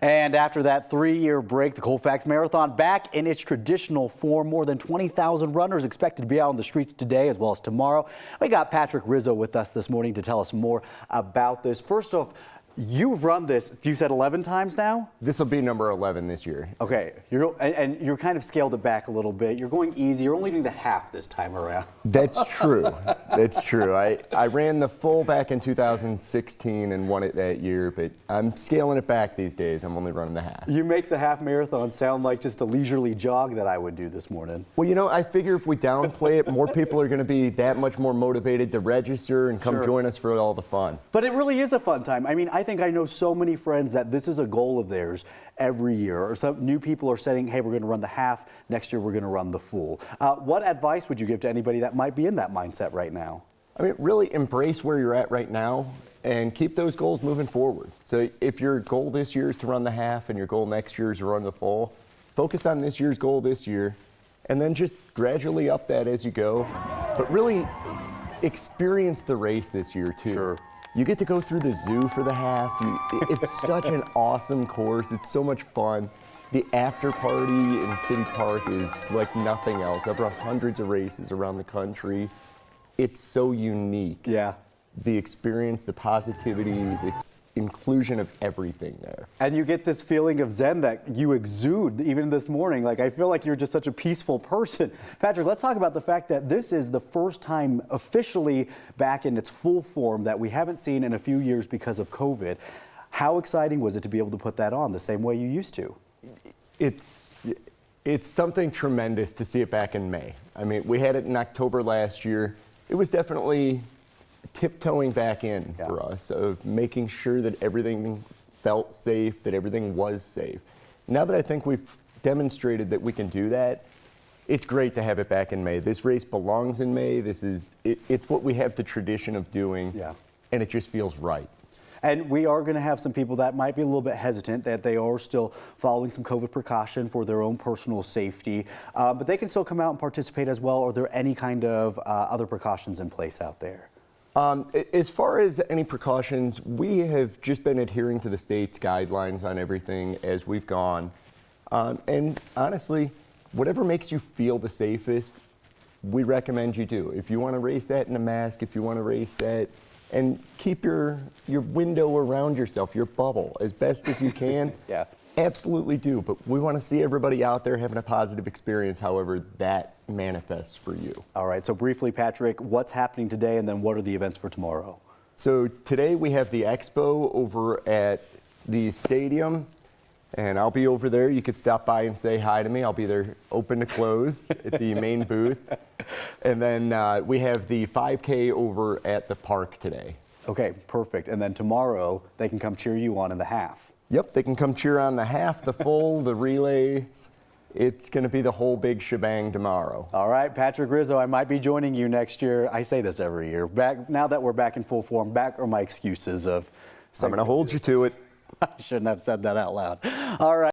And after that 3-year break, the Colfax Marathon back in its traditional form. More than 20,000 runners expected to be out on the streets today as well as tomorrow. We got Patrick Rizzo with us this morning to tell us more about this. First off, you've run this, you said 11 times now? This will be number 11 this year. Okay, and you're kind of scaled it back a little bit. You're going easy. You're only doing the half this time around. That's true. That's true. I ran the full back in 2016 and won it that year, but I'm scaling it back these days. I'm only running the half. You make the half marathon sound like just a leisurely jog that I would do this morning. Well, you know, I figure if we downplay it, more people are going to be that much more motivated to register and come join us for all the fun. But it really is a fun time. I mean, I think I know so many friends that this is a goal of theirs every year. Or some new people are saying, hey, we're going to run the half. Next year, we're going to run the full. What advice would you give to anybody that might be in that mindset right now? I mean, really embrace where you're at right now and keep those goals moving forward. So if your goal this year is to run the half and your goal next year is to run the full, focus on this year's goal this year and then just gradually up that as you go. But really experience the race this year too. Sure. You get to go through the zoo for the half. It's such an awesome course. It's so much fun. The after party in City Park is like nothing else. I've run hundreds of races around the country. It's so unique. Yeah. The experience, the positivity, the inclusion of everything there. And you get this feeling of zen that you exude even this morning. Like, I feel like you're just such a peaceful person. Patrick, let's talk about the fact that this is the first time officially back in its full form that we haven't seen in a few years because of COVID. How exciting was it to be able to put that on the same way you used to? It's something tremendous to see it back in May. I mean, we had it in October last year. It was definitely tiptoeing back in for us, of making sure that everything felt safe, that everything was safe. Now that I think we've demonstrated that we can do that, it's great to have it back in May. This race belongs in May. It's what we have the tradition of doing, and it just feels right. And we are going to have some people that might be a little bit hesitant, that they are still following some COVID precaution for their own personal safety, but they can still come out and participate as well. Are there any kind of other precautions in place out there? As far as any precautions, we have just been adhering to the state's guidelines on everything as we've gone. And honestly, whatever makes you feel the safest, we recommend you do. If you want to race that in a mask, if you want to race that, and keep your window around yourself, your bubble, as best as you can. Absolutely do. But we want to see everybody out there having a positive experience, however that manifests for you. All right. So briefly, Patrick, what's happening today, and then what are the events for tomorrow? So today we have the expo over at the stadium, and I'll be over there. You could stop by and say hi to me. I'll be there open to close at the main booth. And then we have the 5K over at the park today. Okay, perfect. And then tomorrow they can come cheer you on in the half. Yep, they can come cheer on the half, the full, the relay. It's going to be the whole big shebang tomorrow. All right, Patrick Rizzo, I might be joining you next year. I say this every year. Now that we're back in full form, back are my excuses of... I'm going to hold you to it. I shouldn't have said that out loud. All right.